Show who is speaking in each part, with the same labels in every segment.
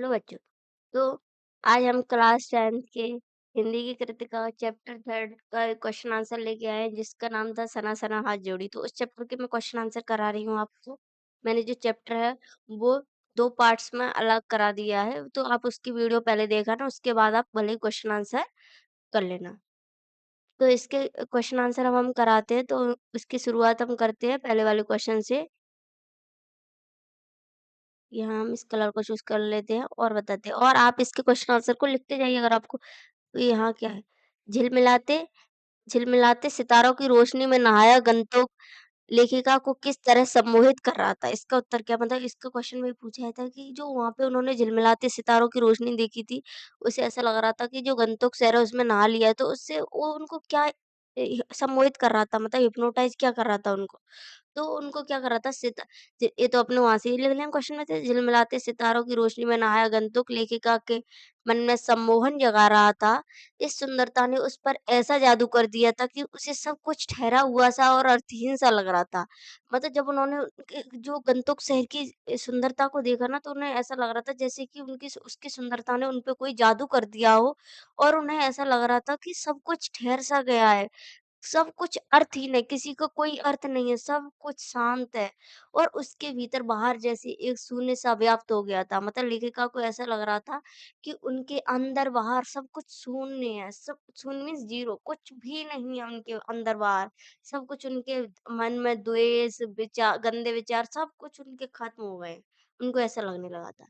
Speaker 1: Hello बच्चों। तो आज हम क्लास 10th के हिंदी की कृतिका चैप्टर 3 का एक क्वेश्चन आंसर लेके आए हैं, जिसका नाम था सना सना हाथ जोड़ी। तो उस चैप्टर के मैं क्वेश्चन आंसर करा रही हूँ आपको। मैंने जो चैप्टर है वो दो पार्ट्स में अलग करा दिया है, तो आप उसकी वीडियो पहले देखा ना, उसके बाद आप भले ही क्वेश्चन आंसर कर लेना। तो इसके क्वेश्चन आंसर हम कराते हैं, तो इसकी शुरुआत हम करते हैं पहले वाले क्वेश्चन से। यहाँ हम इस कलर को चूज कर लेते हैं और बताते हैं, और आप इसके क्वेश्चन आंसर को लिखते जाइए अगर आपको। तो यहाँ क्या है? झिलमिलाते झिलमिलाते सितारों की रोशनी में नहाया गंतुक लेखिका को किस तरह सम्मोहित कर रहा था? इसका उत्तर क्या, मतलब इसका क्वेश्चन में पूछा था कि जो वहां पे उन्होंने झिलमिलाते सितारों की रोशनी देखी थी, उसे ऐसा लग रहा था कि जो गंतुक शहर है उसमें नहा लिया है, तो उससे वो उनको क्या सम्मोहित कर रहा था, मतलब हिप्नोटाइज क्या कर रहा था उनको। तो उनको क्या कर रहा था, ये तो अपने वहां से ही लिख लें क्वेश्चन में से। झिलमिलाते सितारों की रोशनी में नहाया गंतुक लेखिका के मन में सम्मोहन जगा रहा था। इस सुंदरता ने उस पर ऐसा जादू कर दिया था कि उसे सब कुछ ठहरा हुआ सा और अर्थहीन सा लग रहा था। मतलब जब उन्होंने जो गंतुक शहर की सुंदरता को देखा ना, तो उन्हें ऐसा लग रहा था जैसे कि उनकी उसकी सुंदरता ने उन पे कोई जादू कर दिया हो, और उन्हें ऐसा लग रहा था कि सब कुछ ठहर सा गया है, सब कुछ अर्थहीन है, किसी का कोई अर्थ नहीं है, सब कुछ शांत है, और उसके भीतर बाहर जैसे एक शून्य सा व्याप्त हो गया था। मतलब लेखिका को ऐसा लग रहा था कि उनके अंदर बाहर सब कुछ शून्य है, सब शून्य मीन्स जीरो, कुछ भी नहीं है उनके अंदर बाहर। सब कुछ उनके मन में द्वेष, विचार, गंदे विचार, सब कुछ उनके खत्म हो गए। उनको ऐसा लगने लगा था।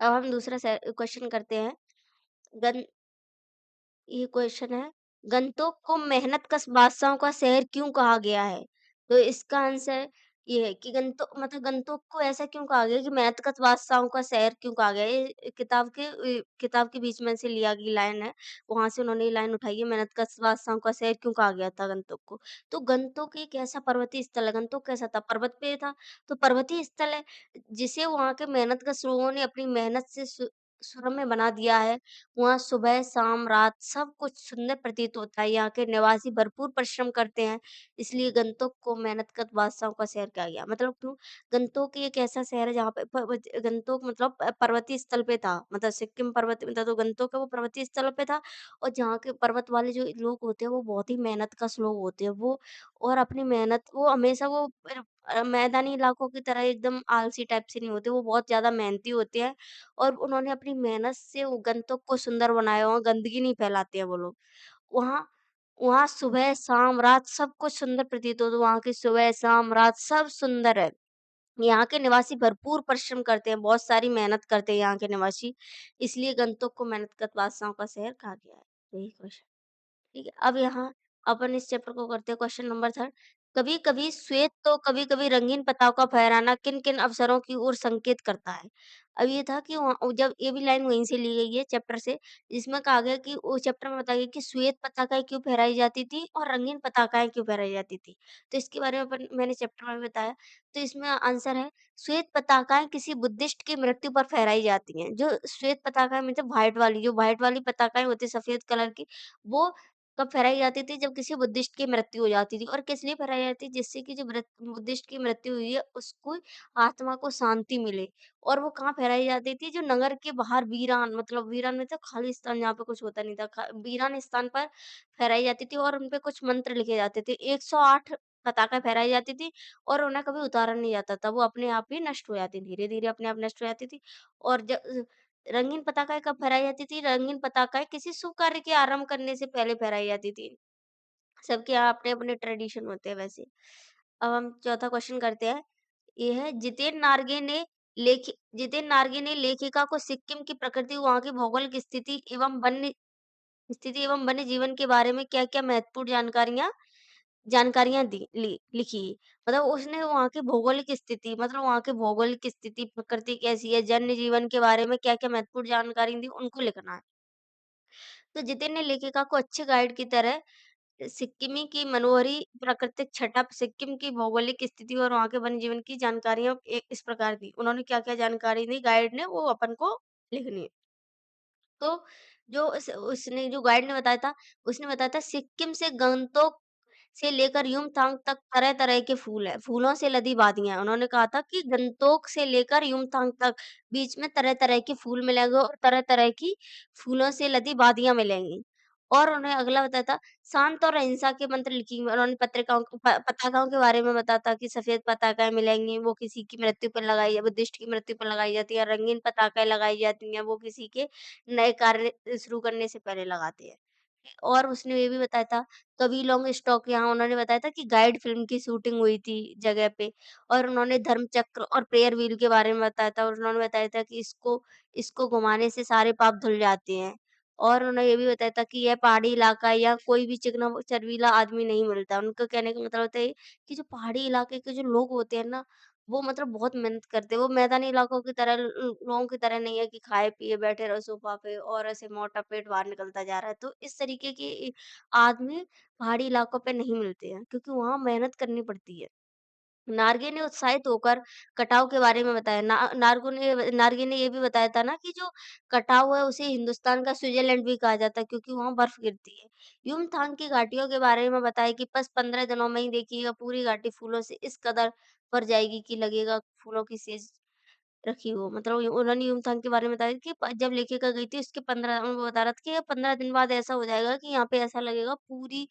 Speaker 1: अब हम दूसरा क्वेश्चन करते हैं। गन ये क्वेश्चन है, गंतोक को मेहनतकश बादशाहों का शहर क्यों कहा गया है? तो इसका आंसर ये है कि गंतोक को ऐसा क्यों कहा गया कि मेहनतकश बादशाहों का शहर क्यों कहा गया है? ये किताब के बीच में से लिया गई लाइन है। वहां से उन्होंने ये लाइन उठाई है, मेहनतकश बादशाहों का शहर क्यों कहा गया था गंतोक को। तो गंतोक एक ऐसा पर्वतीय स्थल है। गंतोक कैसा था? पर्वत पे था। तो पर्वतीय स्थल है, जिसे वहां के मेहनतकश लोगों ने अपनी मेहनत से सुरम्य बना दिया है। वहाँ सुबह, शाम, रात सब कुछ सुंदर प्रतीत होता है। यहाँ के निवासी भरपूर परिश्रम करते हैं, इसलिए गंतोक को मेहनतकश बादशाहों का शहर कहा गया। मतलब क्यों? गंतोक एक ऐसा शहर है जहाँ पे गंतोक मतलब पर्वतीय स्थल पे था। मतलब सिक्किम पर्वत में था, तो गंतोक है वो पर्वतीय स्थल पे था। और जहाँ के पर्वत वाले जो लोग होते हैं वो बहुत ही मेहनतकश लोग होते हैं। वो और अपनी मेहनत वो हमेशा मैदानी इलाकों की तरह एकदम आलसी टाइप से नहीं होते, वो बहुत ज़्यादा मेहनती होते हैं। और उन्होंने अपनी मेहनत से वो गंतुक को सुंदर बनाया, वहाँ गंदगी नहीं फैलाते हैं वो लोग। वहाँ वहाँ सुबह, शाम, रात सब कुछ सुंदर प्रतीत होता है। वहाँ की सुबह, शाम, रात सब सुंदर है। यहाँ के निवासी भरपूर परिश्रम करते हैं, बहुत सारी मेहनत करते हैं यहाँ के निवासी, इसलिए गंतुक को मेहनत का बादशाहों का शहर कहा गया है। यही क्वेश्चन। ठीक है, अब यहाँ अपन इस चैप्टर को करते हैं क्वेश्चन नंबर 3। कभी-कभी श्वेत तो कभी-कभी रंगीन पताका फहराना किन-किन अवसरों की ओर संकेत करता है? अब ये था कि जब ये भी लाइन वहीं से ली गई है चैप्टर से, जिसमें कहा गया कि उस चैप्टर में बताया गया कि श्वेत पताकाएँ क्यों फहराई जाती थी और रंगीन पताकाएँ क्यों फहराई जाती थी। तो इसके बारे में मैंने चैप्टर में बताया। तो इसमें आंसर है, श्वेत पताकाएँ किसी बुद्धिस्ट की मृत्यु पर फहराई जाती हैं। जो श्वेत पताकाएँ मतलब व्हाइट वाली पताकाएँ होती है सफेद कलर की, वो कब फहराई जाती थी? जब किसी बुद्धिस्ट की मृत्यु हो जाती थी। और किस लिए फहराई जाती थी? जिससे कि जो बुद्धिस्ट की मृत्यु हुई है उसको आत्मा को शांति मिले। और वो कहाँ फहराई जाती थी? जो नगर के बाहर वीरान, मतलब वीरान में तो खाली स्थान जहाँ पे कुछ होता नहीं था, वीरान स्थान पर फहराई जाती थी, और उनपे कुछ मंत्र लिखे जाते थे। 108 पताका फहराई जाती थी, और उन्हें कभी उतारा नहीं जाता था, वो अपने आप ही नष्ट हो जाती, धीरे धीरे अपने आप नष्ट हो जाती थी। और जब रंगीन पताकाएँ कब फहराई जाती थी? रंगीन पताकाएँ किसी शुभ कार्य के आरंभ करने से पहले फहराई जाती थी। सबके यहाँ अपने-अपने ट्रेडिशन होते हैं वैसे। अब हम चौथा क्वेश्चन करते हैं। ये है, जितेन नार्गे ने लेखिका को सिक्किम की प्रकृति, वहाँ की भौगोलिक स्थिति एवं वन्य जीवन के बारे में क्या-क्या महत्वपूर्ण जानकारियाँ लिखी। मतलब उसने वहाँ की भौगोलिक स्थिति, प्रकृति कैसी है, जन्य जीवन के बारे में क्या-क्या महत्वपूर्ण जानकारी दी, उनको लिखना है। तो जितिन ने लेखिका को अच्छे गाइड की तरह सिक्किमी की मनोहरी प्राकृतिक छटा, सिक्किम की भौगोलिक स्थिति और वहाँ के वन्य जीवन की जानकारियाँ इस प्रकार दी। उन्होंने क्या-क्या जानकारी दी गाइड ने, वो अपन को लिखनी है। तो जो उसने जो गाइड ने बताया था, उसने बताया था सिक्किम से गंगटोक से लेकर युमथांग तक तरह-तरह के फूल हैं, फूलों से लदी वादियाँ हैं। उन्होंने कहा था कि गंतोक से लेकर युमथांग तक बीच में तरह-तरह के फूल मिलेंगे और तरह-तरह की फूलों से लदी वादियाँ मिलेंगी। और उन्हें अगला बताया था शांत और अहिंसा के मंत्र लिखी हुई उन्होंने पत्रिकाओं को प पताकाओं के बारे में बताया था कि सफ़ेद पताकाएँ मिलेंगी, वो किसी की मृत्यु पर लगाई है बुद्धिस्ट की मृत्यु पर लगाई जाती है, रंगीन पताकाएँ लगाई जाती हैं, वो किसी के नए कार्य शुरू करने से पहले लगाते हैं। और उसने ये भी बताया था कवि लॉन्ग स्टॉक यहाँ उन्होंने बताया था कि गाइड फ़िल्म की शूटिंग हुई थी जगह पे और उन्होंने धर्मचक्र और प्रेयर व्हील के बारे में बताया था और उन्होंने बताया था कि इसको इसको घुमाने से सारे पाप धुल जाते हैं। और उन्होंने ये भी बताया था कि यह पहाड़ी इलाका है, यहाँ कोई भी चिकना चर्बीला आदमी नहीं मिलता। उनका कहने का मतलब होता है कि जो पहाड़ी इलाके के जो लोग होते हैं ना, वो मतलब बहुत मेहनत करते हैं। वो मैदानी इलाकों की तरह लोगों की तरह नहीं है कि खाए-पिए बैठे रहो सोफ़ा पे और ऐसे मोटा पेट बाहर निकलता जा रहा है। तो इस तरीके के आदमी पहाड़ी इलाकों पे नहीं मिलते हैं क्योंकि वहाँ मेहनत करनी पड़ती है। नार्गे ने उत्साहित होकर कटाव के बारे में बताया। नार्गे ने ये भी बताया था ना कि जो कटाव है उसे हिंदुस्तान का स्विट्ज़रलैंड भी कहा जाता है क्योंकि वहाँ बर्फ गिरती है। युमथांग की घाटियों के बारे में बताया कि बस 15 दिनों में ही देखिएगा पूरी घाटी फूलों से इस कदर भर जाएगी कि लगेगा फूलों की सेज रखी हो। मतलब उन्होंने युमथांग के बारे में बताया कि प जब लेखिका गई थी उसके 15 वो बता रहा था कि 15 दिन बाद ऐसा हो जाएगा कि यहाँ पे ऐसा लगेगा पूरी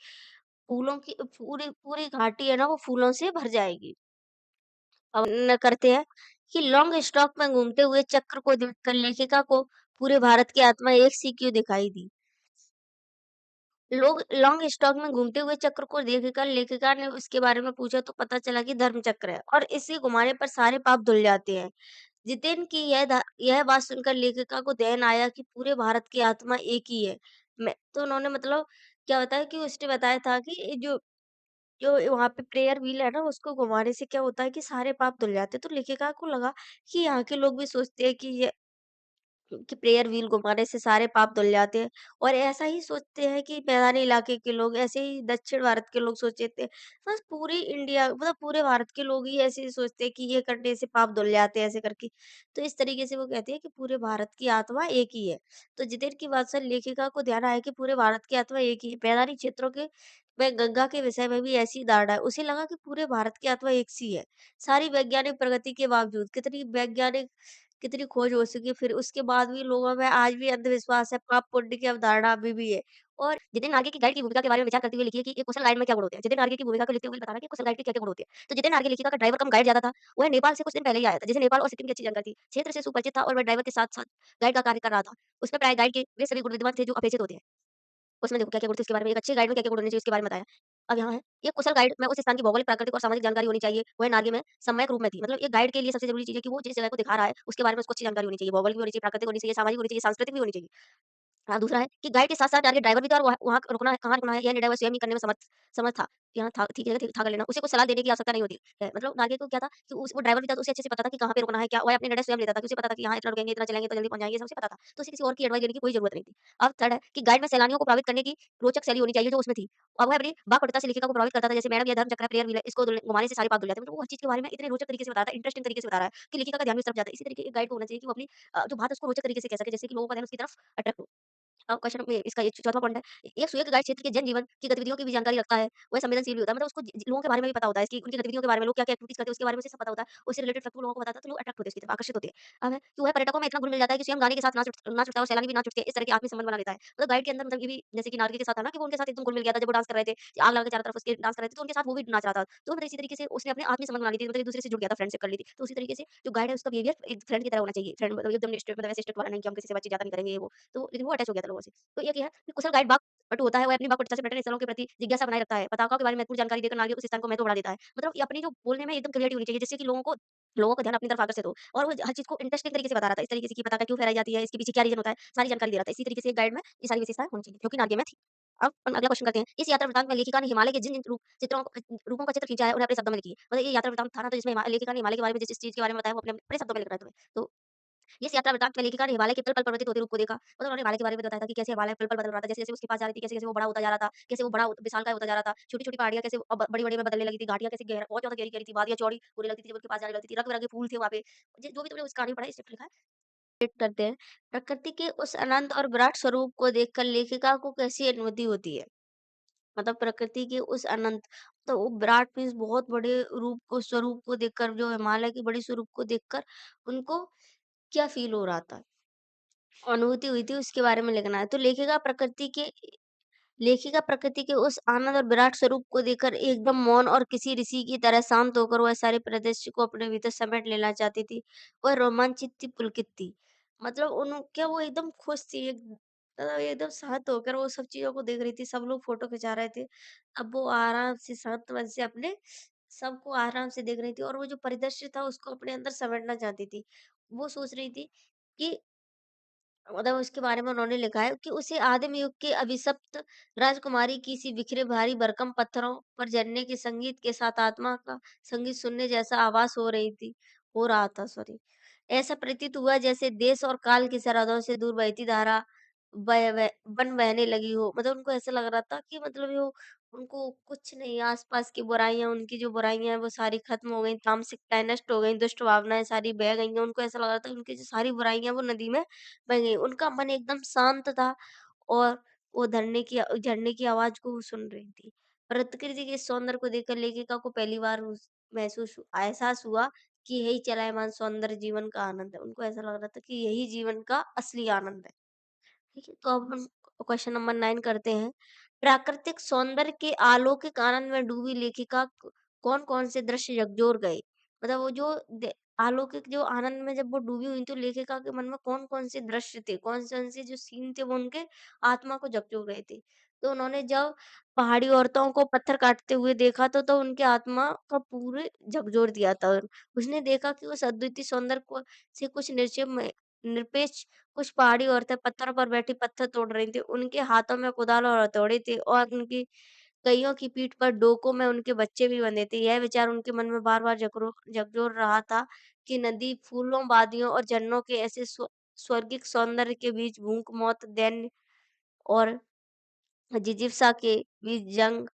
Speaker 1: फूलों की पूरी पूरी घाटी है ना वो फूलों से भर जाएगी। अब न करते हैं कि लॉन्ग स्टॉक में घूमते हुए चक्र को देखकर लेखिका को पूरे भारत की आत्मा एक सी क्यों दिखाई दी। लोग लॉन्ग स्टॉक में घूमते हुए चक्र को देखकर लेखिका ने उसके बारे में पूछा तो पता चला कि धर्म चक्र है और इसे घुमाने पर सारे पाप धुल जाते हैं। जितेन की यह बात सुनकर लेखिका को ध्यान आया कि पूरे भारत की आत्मा एक ही है। मैं तो उन्होंने मतलब क्या बताया कि उसने बताया था कि ये जो जो वहाँ पे प्रेयर व्हील है ना उसको घुमाने से क्या होता है कि सारे पाप धुल जाते हैं। तो लेखिका को लगा कि यहाँ के लोग भी सोचते हैं कि प्रेयर व्हील घुमाने से सारे पाप धुल जाते हैं और ऐसा ही सोचते हैं कि मैदानी इलाके के लोग ऐसे ही दक्षिण भारत के लोग सोचते थे। बस पूरी इंडिया मतलब पूरे भारत के लोग ही ऐसे ही सोचते हैं कि ये करने से पाप धुल जाते हैं ऐसे करके। तो इस तरीके से वो कहते हैं कि पूरे भारत की आत्मा एक ही है। तो जितेन की बात से लेखिका को ध्यान आया कि पूरे भारत की आत्मा एक ही है। मैदानी क्षेत्रों के में गंगा के विषय में भी ऐसी धारणा है। उसे लगा कि पूरे भारत की आत्मा एक सी है। सारी वैज्ञानिक प्रगति के बावजूद कितनी खोज हो चुकी है, फिर उसके बाद भी लोगों में आज भी अंधविश्वास है, पाप पुण्य की अवधारणा अभी भी है। और जितिन नार्गे की गाइड की भूमिका के बारे में विचार करते हुए लिखिए कि एक कुशल गाइड में क्या गुण होते हैं? जितिन नार्गे की भूमिका को लिखते हुए बताना कि कुशल गाइड के क्या-क्या गुण होते हैं? तो जितिन नार्गे लेखिका का ड्राइवर कम गाइड ज़्यादा था। वह नेपाल से कुछ दिन पहले ही आया था, जिसे नेपाल और सिक्किम की अच्छी जानकारी थी। क्षेत्र से सुपरिचित था और वह ड्राइवर के साथ-साथ गाइड का कार्य कर रहा था। उसमें प्राय गाइड के वे सभी गुण विद्यमान थे जो अपेक्षित होते हैं। उसमें देखो क्या-क्या गुण थे उसके बारे में, एक अच्छे गाइड में क्या-क्या गुण होने चाहिए उसके बारे में बताया। अब यहाँ है, एक कुशल गाइड में उस स्थान की भौगोलिक, प्राकृतिक और सामाजिक जानकारी होनी चाहिए। वह नार्गे में सम्यक रूप में थी। मतलब एक गाइड के लिए सबसे ज़रूरी चीज़ है कि वो जिस जगह को दिखा रहा है, उसके बारे में उसको अच्छी जानकारी होनी चाहिए। भौगोलिक भी होनी चाहिए, प्राकृतिक होनी चाहिए, सामाजिक होनी चाहिए, सांस्कृतिक भी होनी चाहिए। हाँ, दूसरा है कि गाइड के साथ-साथ आगे ड्राइवर भी था और वहाँ वहाँ रुकना है, कहाँ रुकना है, यह निर्णय वह स्वयं ही करने में समर्थ समर्थ था। यहाँ था ठीक है, था कर लेना। उसे कुछ सलाह देने की आवश्यकता नहीं होती है। मतलब आगे को क्या था कि उस वो ड्राइवर भी था तो उसे अच्छे से पता था कि कहाँ पे रुकना है, क्या वह अपने निर्णय स्वयं लेता था कि उसे पता था कि यहाँ इतना रुकेंगे, इतना चलेंगे तो जल्दी पहुँच जाएँगे, ये सब उसे पता था। तो उसे किसी और की एडवाइस लेने की कोई ज़रूरत नहीं थी। अब थर्ड है कि गाइड में सैलानियों को प्रभावित करने की रोचक शैली होनी चाहिए जो उसमें थी। और वह अपनी वाक्पटुता से लेखिका को प्रभावित करता था जैसे मैडम यह धर्म चक्र है, प्रेयर व्हील है, इसको घुमाने से सारे पाप धुल जाते हैं। मतलब वो हर चीज़ के बारे में इतने रोचक तरीके से बता रहा है, इंटरेस्टिंग तरीके से बता रहा है कि लेखिका का ध्यान भी उस तरफ जाता है। इसी तरीके एक गाइड को होना चाहिए कि वो अपनी जो बात है उसको रोचक तरीके से कह सके जिससे कि लोगों का ध्यान उसकी तरफ अट्रैक्ट हो। क्वेश्चन में इसका ये चौथा पॉइंट है। एक सुएग गाइड क्षेत्र के जनजीवन की गतिविधियों की भी जानकारी रखता है। वह संवेदनशील भी होता है। मतलब उसको लोगों के बारे में भी पता होता है कि उनकी गतिविधियों के बारे में लोग क्या-क्या एक्टिविटीज़ करते हैं उसके बारे में उसे सब पता होता है। उससे रिलेटेड फैक्ट वो लोगों को बताता है तो लोग अट्रैक्ट होते हैं उसकी तरफ, आकर्षित होते हैं। अब है कि वह पर्यटकों में इतना घुल मिल जाता है कि स्वयं गाने के साथ नाच उठता है और सैलानी भी नाच उठते हैं। इस तरह के आत्मीय संबंध बना लेता है। मतलब गाइड के अंदर मतलब ये भी जैसे कि नार्गे के साथ था ना कि वो उनके साथ एकदम घुल मिल गया था जब वो डांस कर रहे थे। आग लगा के चारों तरफ उसके डांस कर रहे थे तो उनके साथ वो भी नाच रहा था। तो मतलब इसी तरीके से उसने अपने आत्मीय संबंध बना ली थी मतलब एक-दूसरे से जुड़ गया था, फ्रेंडशिप कर ली थी। तो उसी तरीके से जो गाइड है उसका बिहेवियर एक फ्रेंड की तरह होना चाहिए। फ्रेंड मतलब एकदम स्ट्रिक्ट मतलब ऐसे स्ट्रिक्ट वाला नहीं कि हम किसी से बातचीत ज़्यादा नहीं करेंगे ये वो। तो लेकिन वो अटैच हो गया था लोगों से। तो ये क्या है कि कुशल गाइड बट होता है वह अपनी वाक्पटुता से पर्यटन स्थलों के प्रति जिज्ञासा बनाए रखता है। पताकाओं के बारे में महत्वपूर्ण जानकारी देकर नागरिक उस स्थान को महत्व बढ़ा देता है। मतलब ये अपनी जो बोलने में एकदम क्लैरिटी होनी चाहिए जिससे कि लोगों का ध्यान अपनी तरफ आकर्षित हो और वो हर चीज़ को इंटरेस्टिंग तरीके से बता रहा था। इस तरीके से कि पताका क्यों फहराई जाती है, इसके पीछे क्या रीज़न होता है, सारी जानकारी दे रहा था। इसी तरीके से एक गाइड में ये सारी विशेषताएँ होनी चाहिए, जो कि नार्गे में थी। अब हम अगला क्वेश्चन करते हैं। इस यात्रा वृत्तांत में लेखिका ने हिमालय के जिन-जिन रूपों का चित्र खींचा है, उन्हें अपने शब्दों में लिखिए। मतलब ये यात्रा वृत्तांत था ना, तो इसमें लेखिका ने हिमालय के बारे में जिस-जिस चीज़ के बारे में बताया, वो अपने अपने शब्दों में लिखना है तुम्हें। तो इस यात्रा वृत्तांत में लेखिका ने हिमालय के पल-पल परिवर्तित होते रूप को देखा। मतलब उन्होंने हिमालय के बारे में बताया था कि कैसे हिमालय पल-पल बदल रहा था, जैसे-जैसे उसके पास जा रही थी, कैसे-कैसे वो बड़ा होता जा रहा था, कैसे वो बड़ा विशालकाय होता जा रहा था। छोटी-छोटी पहाड़ियाँ कैसे अब बड़ी-बड़ी में बदलने लगी थी, घाटियाँ कैसे बहुत ज़्यादा गहरी-गहरी थी, वादियाँ चौड़ी होने लगती थी जब उनके पास जाने लगती थी, रंग-बिरंगे फूल थे वहाँ पे। जो भी तुमने उस कहानी में पढ़ा है, इस पे लिखा है। करते हैं। प्रकृति के उस अनंत और विराट स्वरूप को देखकर लेखिका को कैसी अनुभूति होती है? मतलब प्रकृति के उस अनंत, तो वो विराट मीन्स बहुत बड़े स्वरूप को देखकर, जो हिमालय के बड़े स्वरूप को देखकर उनको क्या फ़ील हो रहा था, अनुभूति हुई थी, उसके बारे में लिखना है। तो लेखिका प्रकृति के उस आनंद और विराट स्वरूप को देखकर एकदम मौन और किसी ऋषि की तरह शांत होकर वह सारे परिदृश्य को अपने भीतर समेट लेना चाहती थी। वह रोमांचित थी, पुलकित थी। मतलब उन्हों क्या वो एकदम खुश थी, एकदम शांत होकर वो सब चीज़ों को देख रही थी। सब लोग फ़ोटो खिंचा रहे थे। अब वो आराम से शांत मन से अपने सबको आराम से देख रही थी और वो जो परिदृश्य था उसको अपने अंदर समेटना चाहती थी। वो सोच रही थी कि मतलब उसके बारे में उन्होंने लिखा है कि उसे आदिम युग के अभिशप्त राजकुमारी की सी बिखरे भारी भरकम पत्थरों पर झरने के संगीत के साथ आत्मा का संगीत सुनने जैसा आभास हो रहा था, सॉरी। ऐसा प्रतीत हुआ जैसे देश और काल की सरहदों से दूर बहती धारा बन बहने लगी हो। मतलब उनको ऐसा लग रहा था कि मतलब यो उनको कुछ नहीं, आसपास की बुराइयां, उनकी जो बुराइयां हैं वो सारी खत्म हो गई, तामसिकताएं नष्ट हो गई, दुष्ट भावनाएं सारी बह गई हैं। उनको ऐसा लग रहा था उनकी जो सारी बुराइयां वो नदी में बह गई। उनका मन एकदम शांत था और वो झरने की आवाज को वो सुन रही थी। प्रकृति के इस सौंदर्य को देखकर लेखिका को पहली बार एहसास हुआ कि यही चलायमान सौंदर्य जीवन का आनंद है। उनको ऐसा लग रहा था कि यही जीवन का असली आनंद है। ठीक है, तो अब हम क्वेश्चन नंबर 9 करते हैं। प्राकृतिक सौंदर्य के अलौकिक आनंद में डूबी लेखिका कौन-कौन से दृश्य झकझोर गए? मतलब वो जो अलौकिक जो आनंद में जब वो डूबी हुई तो लेखिका के मन में कौन-कौन से दृश्य थे, कौन-कौन से जो सीन थे वो उनके आत्मा को झकझोर रहे थे। तो उन्होंने जब पहाड़ी औरतों को पत्थर काटते हुए देखा तो उनके आत्मा का पूरे झकझोर दिया था। उसने देखा कि उस अद्वितीय सौंदर्य को से कुछ निरपेक्ष कुछ पहाड़ी औरतें पत्थरों पर बैठी पत्थर तोड़ रही थीं। उनके हाथों में कुदाल और हथौड़े थे और उनकी कईयों की पीठ पर डोकों में उनके बच्चे भी बंधे थे। यह विचार उनके मन में बार-बार झकझोर रहा था कि नदी, फूलों, वादियों और झरनों के ऐसे स्वर्गिक सौंदर्य के बीच भूख, मौत, दैन्य और जिजीविसा के बीच जंग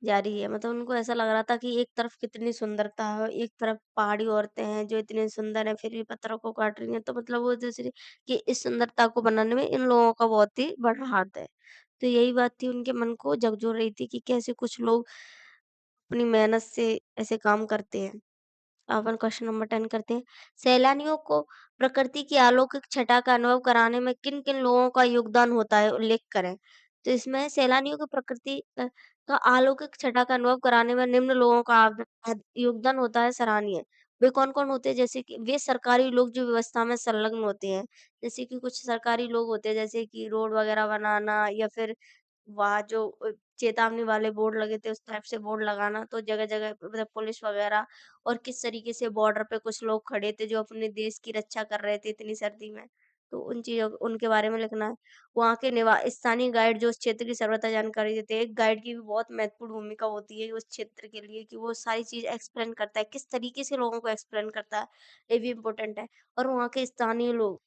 Speaker 1: जारी है। मतलब उनको ऐसा लग रहा था कि एक तरफ कितनी सुंदरता है और एक तरफ पहाड़ी औरतें हैं जो इतनी सुंदर हैं फिर भी पत्थरों को काट रही हैं। तो मतलब वो दूसरी कि इस सुंदरता को बनाने में इन लोगों का बहुत ही बड़ा हाथ है। तो यही बात थी उनके मन को झकझोर रही थी कि कैसे कुछ लोग अपनी मेहनत से ऐसे काम करते हैं। अपन क्वेश्चन नंबर 10 करते हैं। सैलानियों को प्रकृति की अलौकिक छटा का अनुभव कराने में किन-किन लोगों का योगदान होता है, उल्लेख करें? तो इसमें सैलानियों को प्रकृति का अलौकिक छटा का अनुभव कराने में निम्न लोगों का योगदान होता है सराहनीय। वे कौन-कौन होते हैं? जैसे कि वे सरकारी लोग जो व्यवस्था में संलग्न होते हैं। जैसे कि कुछ सरकारी लोग होते हैं जैसे कि रोड वगैरह बनाना या फिर वहाँ जो चेतावनी वाले बोर्ड लगे थे उस टाइप से बोर्ड लगाना, तो जगह-जगह मतलब पुलिस वगैरह और किस तरीके से बॉर्डर पे कुछ लोग खड़े थे जो अपने देश की रक्षा कर रहे थे इतनी सर्दी में। तो उन चीज़ों उनके बारे में लिखना है। वहाँ के स्थानीय गाइड जो उस क्षेत्र की सर्वथा जानकारी देते हैं। एक गाइड की भी बहुत महत्वपूर्ण भूमिका होती है उस क्षेत्र के लिए कि वो सारी चीज़ एक्सप्लेन करता है, किस तरीके से लोगों को एक्सप्लेन करता है, ये भी इम्पोर्टेंट है। और वहाँ के स्थानीय लोग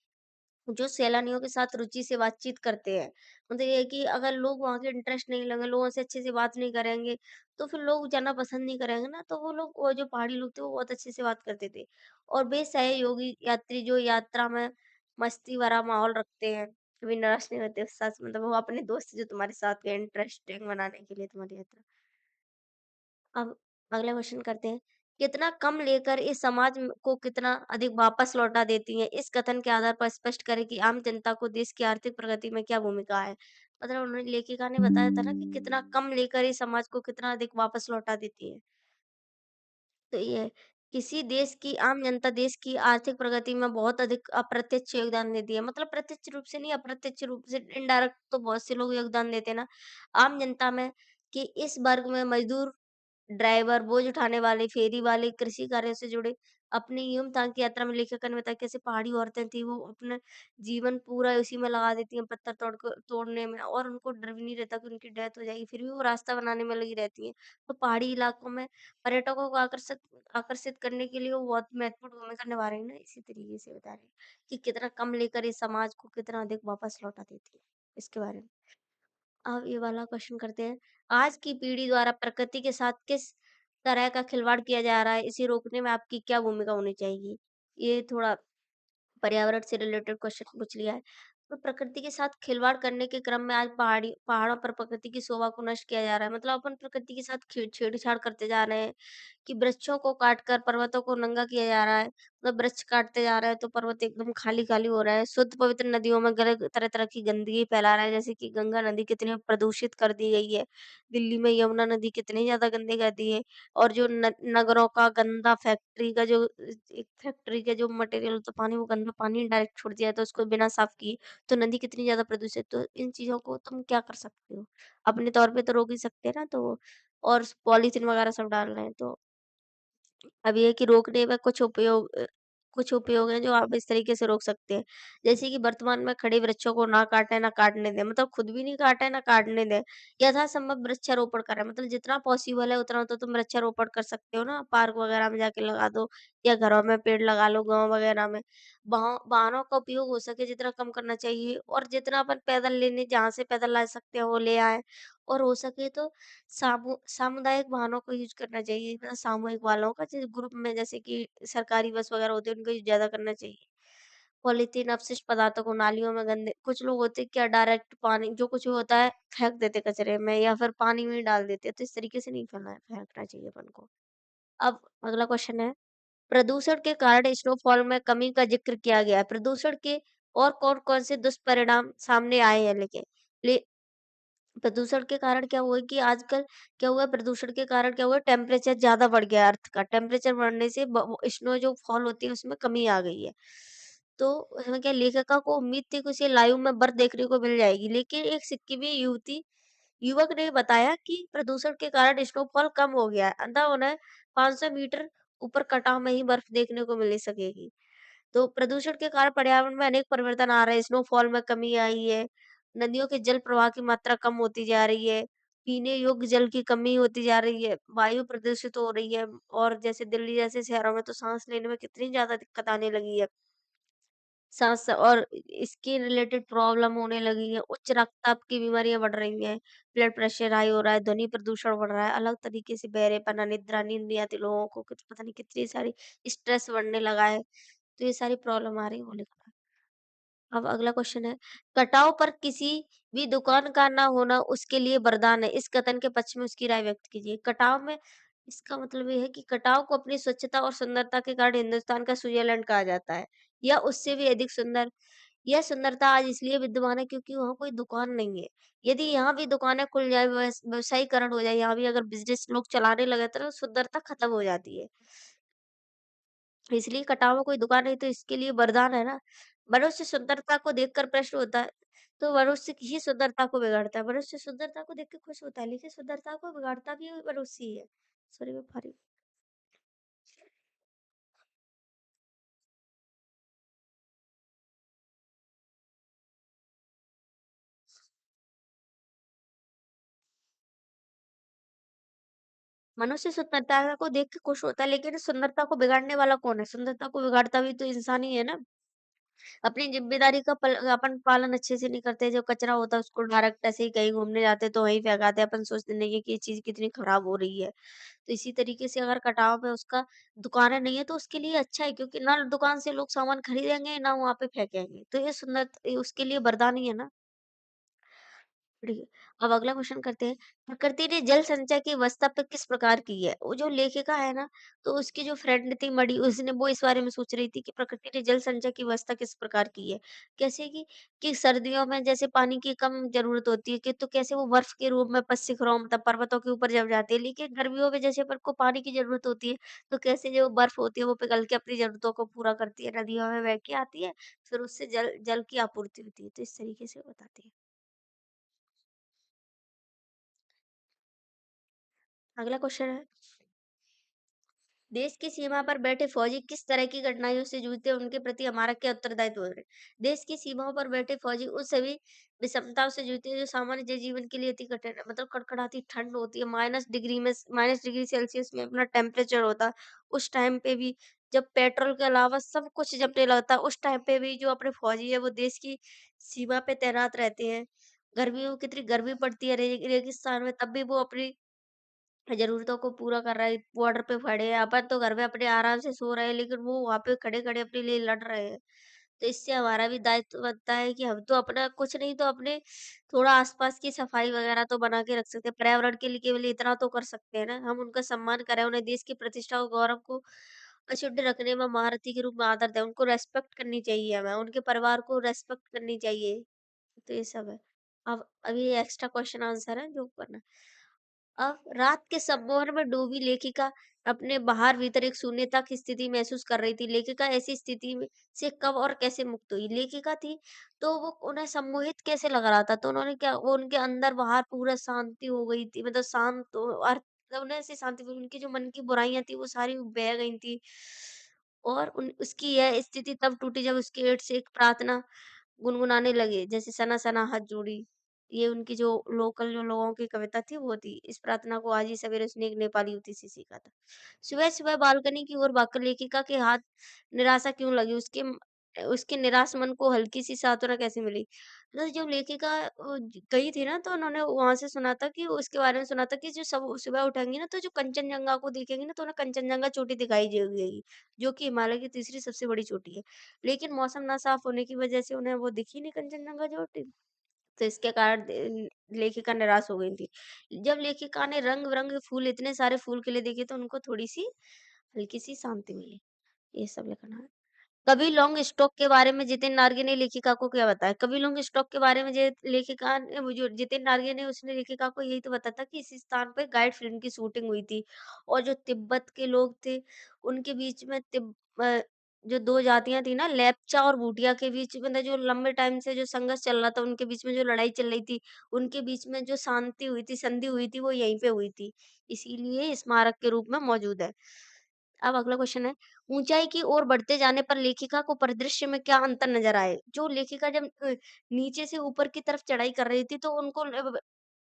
Speaker 1: जो सैलानियों के साथ रुचि से बातचीत करते हैं। मतलब ये है कि अगर लोग वहाँ के इंटरेस्ट नहीं लेंगे, लोगों से अच्छे से बात नहीं करेंगे, तो फिर लोग जाना पसंद नहीं करेंगे ना, तो वो जो पहाड़ी लोग थे, वो बहुत अच्छे से बात करते थे। और बेसहयोगी यात्री जो यात्रा में मस्ती भरा माहौल रखते हैं, कभी निराश नहीं होते उस साथ मतलब वो अपने दोस्त जो तुम्हारे साथ गए इंटरेस्टिंग बनाने के लिए तुम्हारी यात्रा। अब अगला क्वेश्चन करते हैं। कितना कम लेकर इस को कितना अधिक वापस लौटा देती हैं? इस कथन के आधार पर स्पष्ट करें कि आम जनता को देश की आर्थिक प्रगति में क्या भूमिका है? मतलब उन्होंने लेखिका ने बताया था ना कि कितना कम लेकर इस समाज को कितना अधिक वापस लौटा देती है। तो ये है, किसी देश की आम जनता देश की आर्थिक प्रगति में बहुत अधिक अप्रत्यक्ष योगदान देती है। मतलब प्रत्यक्ष रूप से नहीं, अप्रत्यक्ष रूप से इनडायरेक्ट तो बहुत से लोग योगदान देते हैं ना। आम जनता में कि इस वर्ग में मजदूर, ड्राइवर, बोझ उठाने वाले, फेरी वाले, कृषि कार्य से जुड़े अपनी युमथांग की यात्रा में लेखक ने बताया कैसे पहाड़ी औरतें थी वो अपना जीवन पूरा उसी में लगा देती हैं पत्थर तोड़ने में और उनको डर भी नहीं रहता कि उनकी डेथ हो जाएगी फिर भी वो रास्ता बनाने में लगी रहती हैं। तो पहाड़ी इलाकों में पर्यटकों को आकर्षित करने के लिए वो बहुत महत्वपूर्ण भूमिका निभा रही है ना, इसी तरीके से बता रही है कि कितना कम लेकर इस समाज को कितना अधिक वापस लौटा देती है, इसके बारे में। अब ये वाला क्वेश्चन करते हैं। आज की पीढ़ी द्वारा प्रकृति के साथ किस तरह का खिलवाड़ किया जा रहा है? इसे रोकने में आपकी क्या भूमिका होनी चाहिए? ये थोड़ा पर्यावरण से रिलेटेड क्वेश्चन पूछ लिया है। तो प्रकृति के साथ खिलवाड़ करने के क्रम में आज पहाड़ों पर प्रकृति की शोभा को नष्ट किया जा रहा है। मतलब अपन प्रकृति के साथ छेड़छाड़ करते जा रहे हैं कि वृक्षों को काटकर पर्वतों को नंगा किया जा रहा है। मतलब वृक्ष काटते जा रहे हैं तो पर्वत एकदम खाली-खाली हो रहा है। शुद्ध पवित्र नदियों में गलत तरह-तरह की गंदगी फैला रहा है, जैसे कि गंगा नदी कितनी प्रदूषित कर दी गई है। दिल्ली में यमुना नदी कितनी ज़्यादा गंदी कर दी है और जो न नगरों का गंदा फैक्ट्री का जो मटेरियल होता है पानी, वो गंदा पानी डायरेक्ट छोड़ दिया, तो उसको बिना साफ किए तो नदी कितनी ज़्यादा प्रदूषित। तो इन चीज़ों को तुम क्या कर सकते हो? अपने तौर पे तो रोक ही सकते हैं ना, तो और पॉलीथीन वगैरह सब डाल रहे हैं तो अब ये है कि रोकने में कुछ उपयोग हैं जो आप इस तरीके से रोक सकते हैं। जैसे कि वर्तमान में खड़े वृक्षों को ना काटें, ना काटने दें। मतलब खुद भी नहीं काटें, ना काटने दें। यथासंभव वृक्षारोपण करें। मतलब जितना पॉसिबल है उतना तो तुम वृक्षारोपण कर सकते हो ना। पार्क वगैरह में जाके लगा दो या घरों में पेड़ लगा लो गाँव वगैरह में। वाहनों का उपयोग हो सके जितना कम करना चाहिए और जितना अपन पैदल लेने जहाँ से पैदल ला सकते हैं वो ले आएँ। और हो सके तो सामुदायिक वाहनों को यूज़ करना चाहिए, मतलब सामूहिक वाहनों का जैसे ग्रुप में, जैसे कि सरकारी बस वगैरह होती है उनका यूज़ ज़्यादा करना चाहिए। पॉलीथीन अपशिष्ट पदार्थों को नालियों में गंदे कुछ लोग होते हैं क्या डायरेक्ट पानी जो कुछ भी होता है फेंक देते कचरे में या फिर पानी में ही डाल देते हैं, तो इस तरीके से नहीं फेंकना चाहिए अपन को। अब अगला क्वेश्चन है, प्रदूषण के कारण स्नोफॉल में कमी का ज़िक्र किया गया है। प्रदूषण के और कौन-कौन से दुष्परिणाम सामने आए हैं ले प्रदूषण के कारण क्या हुआ है कि आजकल क्या हुआ है, प्रदूषण के कारण क्या हुआ है, टेम्परेचर ज़्यादा बढ़ गया है अर्थ का। टेम्परेचर बढ़ने से स्नो जो फॉल होती है उसमें कमी आ गई है। तो उसमें क्या लेखिका को उम्मीद थी कि उसे लाइव में बर्फ देखने को मिल जाएगी, लेकिन एक सिक्किमी युवक ने बताया कि प्रदूषण के कारण स्नोफॉल कम हो गया है। अतः उन्हें 500 मीटर ऊपर कटाव में ही बर्फ देखने को मिल सकेगी। तो प्रदूषण के कारण पर्यावरण में अनेक परिवर्तन आ रहे हैं, स्नोफॉल में कमी आई है, नदियों के जल प्रवाह की मात्रा कम होती जा रही है, पीने योग्य जल की कमी होती जा रही है, वायु प्रदूषित हो रही है और जैसे दिल्ली जैसे शहरों में तो सांस लेने में कितनी ज़्यादा दिक्कत आने लगी है। सांस और स्किन रिलेटेड प्रॉब्लम होने लगी है, उच्च रक्तचाप की बीमारियाँ बढ़ रही हैं, ब्लड प्रेशर हाई हो रहा है, ध्वनि प्रदूषण बढ़ रहा है, अलग तरीके से बहरेपन, अनिद्रा, नींद नहीं आती लोगों को, कुछ पता नहीं कितनी सारी स्ट्रेस बढ़ने लगा है। तो ये सारी प्रॉब्लम आ रही है, वो लिखा है। अब अगला क्वेश्चन है, कटाव पर किसी भी दुकान का ना होना उसके लिए वरदान है। इस कथन के पक्ष में उसकी राय व्यक्त कीजिए। कटाव में इसका मतलब ये है कि कटाव को अपनी स्वच्छता और सुंदरता के कारण हिंदुस्तान का स्विट्जरलैंड कहा जाता है या उससे भी अधिक सुंदर। यह सुंदरता आज इसलिए विद्यमान है क्योंकि वहाँ कोई दुकान नहीं है। यदि यहाँ भी दुकानें खुल जाए, व्यवसायीकरण हो जाए, यहाँ भी अगर बिज़नेस लोग चलाने लगे तो सुंदरता खत्म हो जाती है। इसलिए कटाव में कोई दुकान नहीं तो इसके लिए वरदान है ना। मनुष्य सुंदरता को देखकर प्रश्न होता है, तो मनुष्य ही सुंदरता को बिगाड़ता है। मनुष्य सुंदरता को देख के खुश होता है, लेकिन सुंदरता को बिगाड़ता भी मनुष्य ही है। सॉरी मैं फारी मनुष्य सुंदरता को देख के खुश होता है, लेकिन सुंदरता को बिगाड़ने वाला कौन है? सुंदरता को बिगाड़ता भी तो इंसान ही है ना। अपनी ज़िम्मेदारी का अपन पालन अच्छे से नहीं करते, जो कचरा होता है उसको डायरेक्ट ऐसे ही कहीं घूमने जाते हैं तो वहीं फेंक आते हैं। अपन सोचते नहीं है कि ये चीज़ कितनी खराब हो रही है। तो इसी तरीके से अगर कटाव में उसका दुकानें नहीं है तो उसके लिए अच्छा है, क्योंकि ना दुकान से लोग सामान खरीदेंगे, ना वहाँ पे फेंकेंगे। तो ये उसके लिए वरदान ही है ना। ठीक है। अब अगला क्वेश्चन करते हैं, प्रकृति ने जल संचय की व्यवस्था पे किस प्रकार की है? वो जो लेखिका है ना, तो उसकी जो फ्रेंड थी मड़ी, उसने वो इस बारे में सोच रही थी कि प्रकृति ने जल संचय की व्यवस्था किस प्रकार की है। कैसे कि सर्दियों में जैसे पानी की कम ज़रूरत होती है कि तो कैसे वो बर्फ के रूप में शिखरों मतलब पर्वतों के ऊपर जम जाती है। लेकिन गर्मियों में जैसे अपन को पानी की ज़रूरत होती है, तो कैसे जो बर्फ होती है वो पिघल के अपनी ज़रूरतों को पूरा करती है, नदियों में बह के आती है, फिर उससे जल जल की आपूर्ति होती है। तो इस तरीके से वो बताती है। अगला क्वेश्चन है, देश की सीमा पर बैठे फौजी किस तरह की कठिनाइयों से जूझते हैं, उनके प्रति हमारा क्या उत्तरदायित्व है? देश की सीमाओं पर बैठे फौजी उन सभी विषमताओं से जूझते हैं जो सामान्य जनजीवन के लिए अति कठिन है। मतलब कड़कड़ाती ठंड होती है, माइनस डिग्री सेल्सियस में अपना टेम्परेचर होता है। उस टाइम पे भी जब पेट्रोल के अलावा सब कुछ जमने लगता है, उस टाइम पे भी जो अपने फौजी है वो देश की सीमा पे तैनात रहते हैं। गर्मियों में कितनी गर्मी पड़ती है रेगिस्तान में, तब भी वो अपनी ज़रूरतों को पूरा कर रहा है, बॉर्डर पे खड़े हैं, अपन तो घर में अपने आराम से सो रहे हैं, लेकिन वो वहाँ पे खड़े-खड़े अपने लिए लड़ रहे हैं। तो इससे हमारा भी दायित्व बनता है कि हम तो अपना कुछ नहीं तो अपने थोड़ा आस-पास की सफाई वगैरह तो बना के रख सकते हैं। पर्यावरण के लिए केवल इतना तो कर सकते हैं ना, हम उनका सम्मान करें, उन्हें देश की प्रतिष्ठा और गौरव को अक्षुण्ण रखने में महारथी के रूप में आदर दें, उनको रिस्पेक्ट करनी चाहिए हमें, उनके परिवार को रिस्पेक्ट करनी चाहिए। तो ये सब है। अब अभी एक्स्ट्रा क्वेश्चन आंसर है जो करना है। अब रात के सम्मोहन में डूबी लेखिका अपने बाहर-भीतर एक शून्यता की स्थिति महसूस कर रही थी। लेखिका ऐसी स्थिति में से कब और कैसे मुक्त हुई? लेखिका थी, तो वो उन्हें सम्मोहित कैसे लग रहा था? तो उन्होंने क्या वो उनके अंदर-बाहर पूरा शांति हो गई थी, मतलब शांत और मतलब उन्हें ऐसी शांति हुई, उनकी जो मन की बुराइयाँ थी, वो सारी बह गई थी। और उन उसकी यह स्थिति तब टूटी जब उसके एट से एक प्रार्थना गुनगुनाने लगे, जैसे सना सना हाथ जोड़ी। ये उनकी जो लोकल जो लोगों की कविता थी वो थी। इस प्रार्थना को आज ही सवेरे उसने एक नेपाली युवती से सीखा था। सुबह-सुबह बालकनी की ओर भागकर लेखिका के हाथ निराशा क्यों लगी? उसके निराश मन को हल्की-सी सांत्वना कैसे मिली? तो जब लेखिका गई थी ना, तो उन्होंने वहाँ से सुना था कि उसके बारे में सुना था कि जो सब सुबह उठेंगी ना, तो जो कंचनजंगा को देखेंगी ना, तो उन्हें कंचनजंगा चोटी दिखाई देगी, जो कि हिमालय की तीसरी सबसे बड़ी चोटी है। लेकिन मौसम ना साफ होने की वजह से उन्हें वो दिखी नहीं कंचनजंगा चोटी। तो इसके कारण लेखिका निराश हो गई थी। जब लेखिका ने रंग-बिरंगे फूल इतने सारे फूल खिले देखे तो उनको थोड़ी-सी हल्की-सी शांति मिली। ये सब लिखना है। कवि लॉन्ग स्टॉक के बारे में जितिन नार्गे ने लेखिका को क्या बताया? कवि लॉन्ग स्टॉक के बारे में जे लेखिका ने वो जो जितिन नार्गे ने उसने लेखिका को यही तो बताया था कि इस स्थान पे गाइड फ़िल्म की शूटिंग हुई थी और जो तिब्बत के लोग थे, उनके बीच में जो 2 जातियाँ थी ना, लेप्चा और भूटिया के बीच मतलब जो लंबे टाइम से जो संघर्ष चल रहा था, उनके बीच में जो लड़ाई चल रही थी, उनके बीच में जो शांति हुई थी, संधि हुई थी, वो यहीं पे हुई थी। इसीलिए स्मारक के रूप में मौजूद है। अब अगला क्वेश्चन है, ऊँचाई की ओर बढ़ते जाने पर लेखिका को परिदृश्य में क्या अंतर नज़र आए? जो लेखिका जब नीचे से ऊपर की तरफ चढ़ाई कर रही थी, तो उनको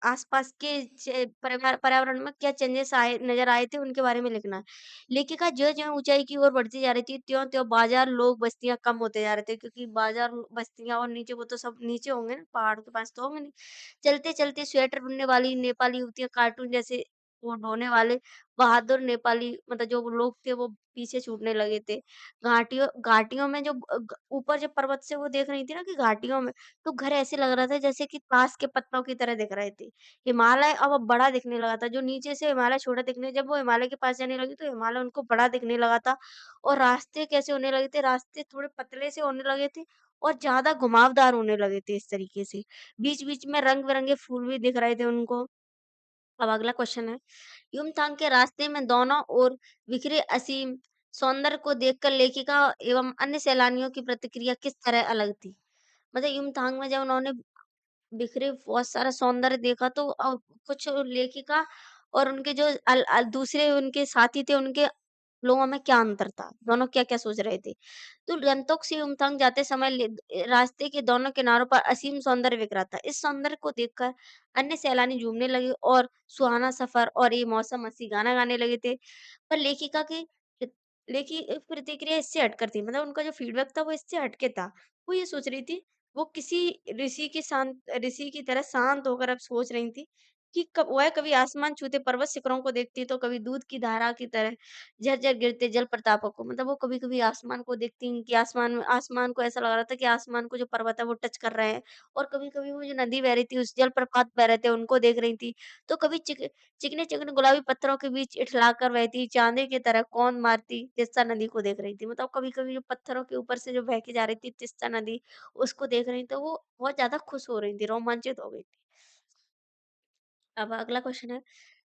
Speaker 1: आस-पास के पर्यावरण में क्या चेंजेस आए नज़र आए थे, उनके बारे में लिखना है। लेखिका ज्यों-ज्यों ऊँचाई की ओर बढ़ती जा रही थी, त्यों-त्यों बाज़ार, लोग, बस्तियाँ कम होते जा रहे थे क्योंकि बाज़ार, बस्तियाँ और नीचे वो तो सब नीचे होंगे ना, पहाड़ के पास तो होंगे नहीं। चलते-चलते स्वेटर बुनने वाली नेपाली युवतियाँ, कार्टून जैसे वो ढोने वाले बहादुर नेपाली मतलब जो लोग थे वो पीछे छूटने लगे थे। घाटियों घाटियों में जो ऊपर जब पर्वत से वो देख रही थी ना कि घाटियों में, तो घर ऐसे लग रहा था जैसे कि ताश के पत्तों की तरह दिख रहे थे। हिमालय अब बड़ा दिखने लगा था, जो नीचे से हिमालय छोटा दिखने जब वो हिमालय के पास जाने लगी तो हिमालय उनको बड़ा दिखने लगा था और रास्ते कैसे होने लगे थे, रास्ते थोड़े पतले से होने लगे थे और ज़्यादा घुमावदार होने लगे थे इस तरीके से। बीच-बीच में रंग-बिरंगे फूल भी दिख रहे थे उनको। अब अगला क्वेश्चन है, युमथांग के रास्ते में दोनों ओर बिखरे असीम सौंदर्य को देखकर लेखिका एवं अन्य सैलानियों की प्रतिक्रिया किस तरह अलग थी? मतलब युमथांग में जब उन्होंने बिखरे बहुत सारा सौंदर्य देखा तो कुछ लेखिका और उनके जो दूसरे उनके साथी थे उनके लोगों में क्या अंतर था? दोनों क्या-क्या सोच रहे थे? तो गंतोक से युमथांग जाते समय रास्ते के दोनों किनारों पर असीम सौंदर्य बिखरा था। इस सौंदर्य को देखकर अन्य सैलानी झूमने लगे और सुहाना सफर और ये मौसम हँसी गाना गाने लगे थे। पर लेखिका की प्र लेखि प्रतिक्रिया इससे हटकर थी, मतलब उनका जो फीडबैक था वो इससे हट के था। वो ये सोच रही थी, वो किसी ऋषि की तरह शांत होकर अब सोच रही थी कि वह कभी आसमान छूते पर्वत शिखरों को देखती तो कभी दूध की धारा की तरह झरझर गिरते जल प्रतापों को, मतलब वो कभी-कभी आसमान को देखती कि आसमान आसमान को ऐसा लग रहा था कि आसमान को जो पर्वत है वो टच कर रहे हैं और कभी-कभी वो जो नदी बह रही थी, उस जलप्रपात बह रहे थे, उनको देख रही थी। तो कभी चिकने-चिकने गुलाबी पत्थरों के बीच इठलाकर बहती चांदी की तरह कौन मारती तिस्ता नदी को देख रही थी। मतलब कभी-कभी जो पत्थरों के ऊपर से जो बह के जा रही थी तिस्ता नदी, उसको देख रही तो वो बहुत ज़्यादा खुश हो रही थी, रोमांचित हो गई थी। अब अगला क्वेश्चन है,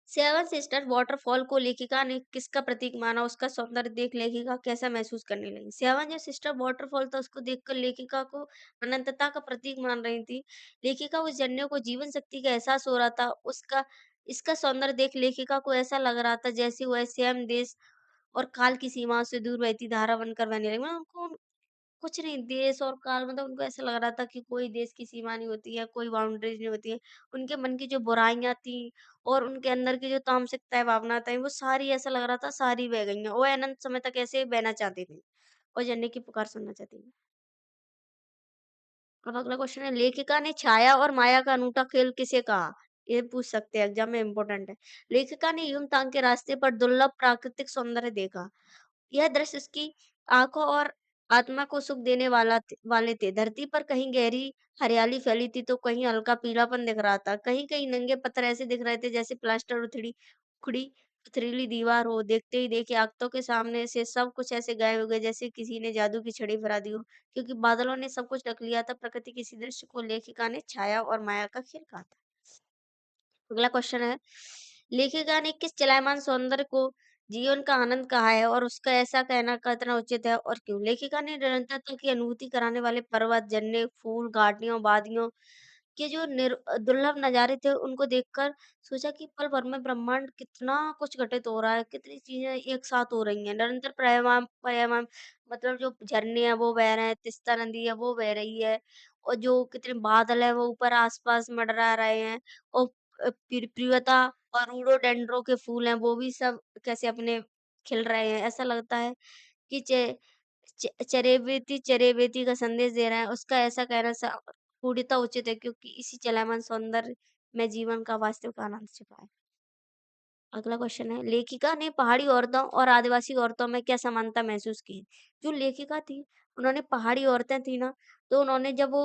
Speaker 1: सेवन सिस्टर वाटरफॉल को लेखिका ने किसका प्रतीक माना? उसका सौंदर्य देख लेखिका कैसा महसूस करने लगी? सेवन जो सिस्टर वाटरफॉल था उसको देखकर लेखिका को अनंतता का प्रतीक मान रही थी। लेखिका उस झरने को जीवन शक्ति का एहसास हो रहा था। उसका इसका सौंदर्य देख लेखिका को ऐसा लग रहा था जैसे वह स्वयं देश और काल की सीमाओं से दूर बहती धारा बनकर बहने लगी। मतलब उनको कुछ नहीं, देश और काल मतलब उनको ऐसा लग रहा था कि कोई देश की सीमा नहीं होती है, कोई बाउंड्रीज़ नहीं होती है। उनके मन की जो बुराइयाँ थी और उनके अंदर की जो तामसिकताएँ, भावना थी, वो सारी ऐसा लग रहा था सारी बह गई हैं। वो अनंत समय तक ऐसे बहना चाहती थी और झरने की पुकार सुनना चाहती थी। अब अगला क्वेश्चन है, लेखिका ने छाया और माया का अनूठा खेल किसे कहा? ये पूछ सकते हैं, एग्ज़ाम में इम्पोर्टेंट है। लेखिका ने युमतांग के रास्ते पर दुर्लभ प्राकृतिक सौंदर्य देखा। यह दृश्य उसकी आँखों और आत्मा को सुख देने वाले थे। धरती पर कहीं गहरी हरियाली फैली थी तो कहीं हल्का पीलापन दिख रहा था। कहीं-कहीं नंगे पत्थर ऐसे दिख रहे थे जैसे प्लास्टर उखड़ी पथरीली दीवार हो। देखते ही देखे आँखों के सामने से सब कुछ ऐसे गायब हो गया जैसे किसी ने जादू की छड़ी फहरा दी हो। क्योंकि बादलों ने सब कुछ ढक लिया था। प्रकृति के इसी दृश्य को लेखिका ने छाया और माया का खेल कहा था। अगला क्वेश्चन है, लेखिका ने किस चलायमान सौंदर्य को जीवन का आनंद कहा है और उसका ऐसा कहना कितना उचित है और क्यों? लेखिका ने निरंतरता की अनुभूति कराने वाले पर्वत, झरने, फूल, घाटियों, वादियों के जो दुर्लभ नज़ारे थे, उनको देखकर सोचा कि पल भर में ब्रह्मांड कितना कुछ घटित हो रहा है, कितनी चीज़ें एक साथ हो रही हैं। निरंतर पर्यावरण मतलब जो झरने हैं वो बह रहे हैं, तीस्ता नदी है वो बह रही है और जो कितने बादल हैं वो ऊपर आस-पास मंडरा रहे हैं और प्रियता और रोडोडेंड्रो के फूल हैं वो भी सब कैसे अपने खिल रहे हैं। ऐसा लगता है कि चरेवेती का संदेश दे रहा है। उसका ऐसा कहना पूर्णतः उचित है क्योंकि इसी चलायमान सौंदर्य में जीवन का वास्तविक आनंद छिपा है। अगला क्वेश्चन है, लेखिका ने पहाड़ी औरतों और आदिवासी औरतों में क्या समानता महसूस की? जो लेखिका थी, उन्होंने पहाड़ी औरतें थी ना, तो उन्होंने जब वो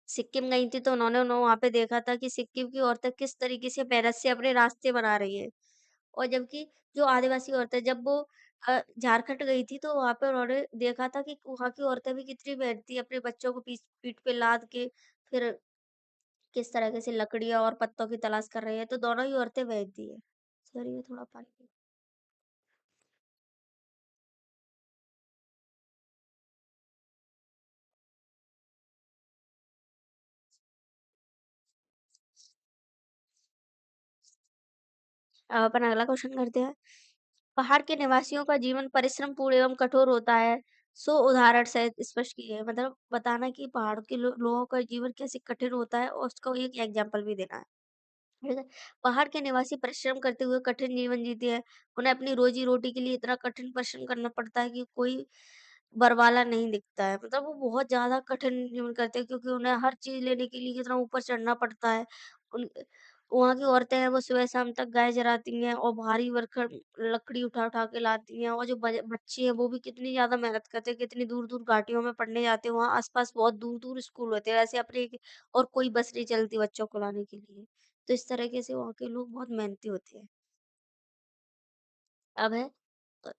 Speaker 1: सिक्किम गई थी तो उन्होंने वहाँ पे देखा था कि सिक्किम की औरतें किस तरीके से मेहनत से अपने रास्ते बना रही हैं। और जबकि जो आदिवासी औरतें जब वो झारखंड गई थी तो वहाँ पे उन्होंने देखा था कि वहाँ की औरतें भी कितनी मेहनती अपने बच्चों को पीठ पे लाद के फिर किस तरीके से लकड़ियाँ और पत्तों की तलाश कर रही है, तो दोनों ही औरतें मेहनती हैं। सॉरी ये थोड़ा पानी अब अपन अगला क्वेश्चन करते हैं। पहाड़ के निवासियों का जीवन परिश्रम पूर्ण एवं कठोर होता है। सो उदाहरण सहित स्पष्ट कीजिए। मतलब बताना कि पहाड़ के लोगों का जीवन कैसे कठिन होता है और उसका एक एग्जाम्पल भी देना है। ठीक है? पहाड़ के निवासी परिश्रम करते हुए कठिन जीवन जीते हैं। उन्हें अपनी रोजी-रोटी के लिए इतना कठिन परिश्रम करना पड़ता है कि कोई बरवाला नहीं दिखता है। मतलब वो बहुत ज़्यादा कठिन जीवन करते हैं क्योंकि उन्हें हर चीज़ लेने के लिए कितना ऊपर चढ़ना पड़ता है। उन वहाँ की औरतें हैं वो सुबह-शाम तक गाय चराती हैं और भारी भरकम लकड़ी उठा-उठा के लाती हैं और जो बच्चे हैं वो भी कितनी ज़्यादा मेहनत करते हैं, कितनी दूर-दूर घाटियों में पढ़ने जाते हैं। वहाँ आस-पास बहुत दूर-दूर स्कूल होते हैं। ऐसे अपने और कोई बस नहीं चलती बच्चों को लाने के लिए। तो इस तरीके से वहाँ के लोग बहुत मेहनती होते हैं। अब है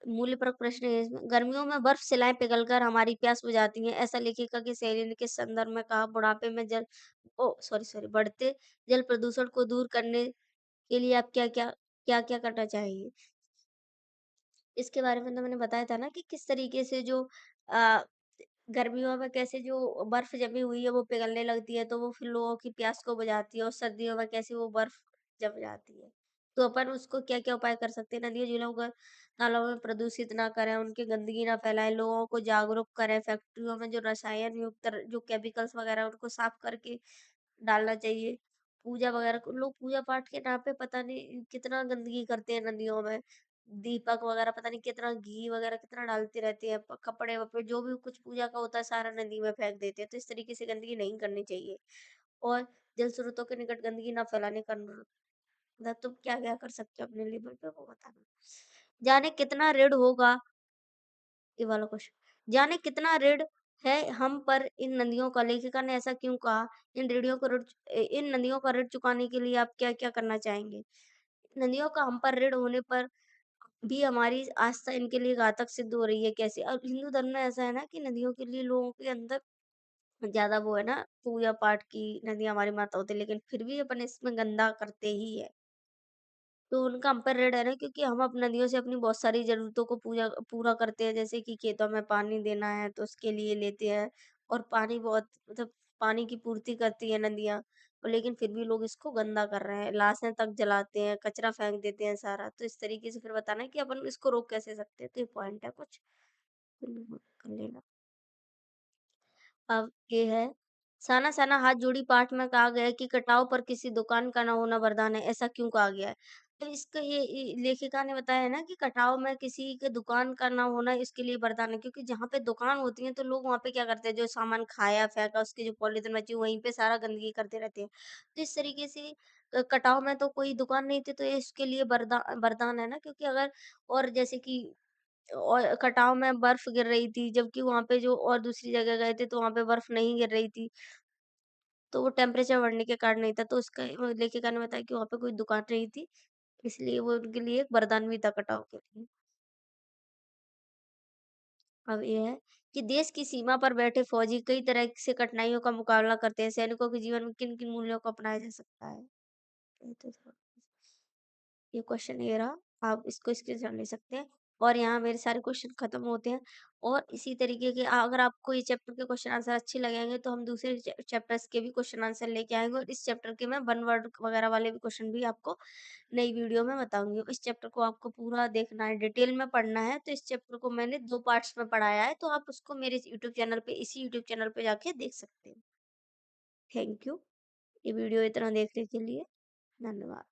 Speaker 1: मूल्यप्रक प्रश्न है इसमें, गर्मियों में बर्फ शिलाएँ पिघलकर हमारी प्यास बुझाती हैं, ऐसा लेखिका की सहेली ने किस संदर्भ में कहा? बुढ़ापे में बढ़ते जल प्रदूषण को दूर करने के लिए आप क्या-क्या करना चाहेंगे? इसके बारे में तो मैंने बताया था ना कि किस तरीके से जो अ, गर्मियों में कैसे जो बर्फ जमी हुई है वो पिघलने लगती है तो वो फिर लोगों की प्यास को बुझाती है और सर्दियों में कैसे वो बर्फ जम जाती है। तो अपन उसको क्या-क्या उपाय कर सकते हैं, नदियों, झीलों को तालाबों में प्रदूषित ना करें, उनकी गंदगी ना फैलाएँ, लोगों को जागरूक करें, फैक्ट्रियों में जो रसायन युक्त जो केमिकल्स वगैरह उनको साफ करके डालना चाहिए। पूजा वगैरह को लोग पूजा-पाठ के नाम पे पता नहीं कितना गंदगी करते हैं नदियों में। दीपक वगैरह पता नहीं कितना घी वगैरह कितना डालते रहते हैं। कपड़े-वपड़े जो भी कुछ पूजा का होता है सारा नदी में फेंक देते हैं। तो इस तरीके से गंदगी नहीं करनी चाहिए। और जल स्रोतों के निकट गंदगी ना फैलाने का अनुरोध। मतलब तुम क्या-क्या कर सकते हो अपने लेवल पे वो बताना। जाने कितना ऋण होगा ये वाला क्वेश्चन। जाने कितना ऋण है हम पर इन नदियों का, लेखिका ने ऐसा क्यों कहा? इन नदियों का ऋण चुकाने के लिए आप क्या-क्या करना चाहेंगे? नदियों का हम पर ऋण होने पर भी हमारी आस्था इनके लिए घातक सिद्ध हो रही है कैसे? अब हिंदू धर्म में ऐसा है ना कि नदियों के लिए लोगों के अंदर ज़्यादा वो है ना पूजा पाठ की, नदियाँ हमारी माता होती है, लेकिन फिर भी अपन इसमें गंदा करते ही है। तो उनका हम पर ऋण है ना क्योंकि हम अब नदियों से अपनी बहुत सारी ज़रूरतों को पूरा करते हैं, जैसे कि खेतों में पानी देना है तो उसके लिए लेते हैं और पानी बहुत मतलब पानी की पूर्ति करती है नदियाँ। और लेकिन फिर भी लोग इसको गंदा कर रहे हैं, लाशें तक जलाते हैं, कचरा फेंक देते हैं सारा। तो इस तरीके से फिर बताना है कि अपन इसको रोक कैसे सकते हैं, तो ये पॉइंट है कुछ। कर लेना। अब ये है, साना-साना हाथ जोड़ी पाठ में कहा गया है कि कटाव पर किसी दुकान का ना होना वरदान है, ऐसा क्यों कहा गया है? तो इसका ये लेखिका ने बताया है ना कि कटाव में किसी के दुकान का ना होना इसके लिए वरदान है क्योंकि जहाँ पे दुकान होती है तो लोग वहाँ पे क्या करते हैं, जो सामान खाया, फेंका, उसकी जो पॉलीथिन बची वहीं पे सारा गंदगी करते रहते हैं। तो इस तरीके से कटाव में तो कोई दुकान नहीं थी तो ये इसके लिए वरदान है ना क्योंकि अगर और जैसे कि और कटाव में बर्फ गिर रही थी, जबकि वहाँ पे जो और दूसरी जगह गए थे तो वहाँ पे बर्फ नहीं गिर रही थी। तो वो टेम्परेचर बढ़ने के कारण नहीं था, तो उसका वो लेखिका ने बताया कि वहाँ पे कोई दुकान नहीं थी, इसलिए वो उनके लिए एक वरदान भी था कटाव के लिए। अब ये है कि देश की सीमा पर बैठे फौजी कई तरह से कठिनाइयों का मुकाबला करते हैं। सैनिकों के जीवन में किन-किन मूल्यों को अपनाया जा सकता है? ये तो था। ये क्वेश्चन ये रहा, आप इसको स्क्रीनशॉट ले सकते हैं और यहाँ मेरे सारे क्वेश्चन खत्म होते हैं और इसी तरीके के अगर आपको ये चैप्टर के क्वेश्चन आंसर अच्छे लगेंगे तो हम दूसरे चैप्टर्स के भी क्वेश्चन आंसर लेके आएँगे और इस चैप्टर के मैं वन वर्ड वगैरह वाले भी क्वेश्चन भी आपको नई वीडियो में बताऊँगी। इस चैप्टर को आपको पूरा देखना है, डिटेल में पढ़ना है, तो इस चैप्टर को मैंने 2 पार्ट्स में पढ़ाया है, तो आप उसको मेरे यूट्यूब चैनल पे इसी यूट्यूब चैनल पे जाके देख सकते हैं। थैंक यू, ये वीडियो इतना देखने के लिए, धन्यवाद।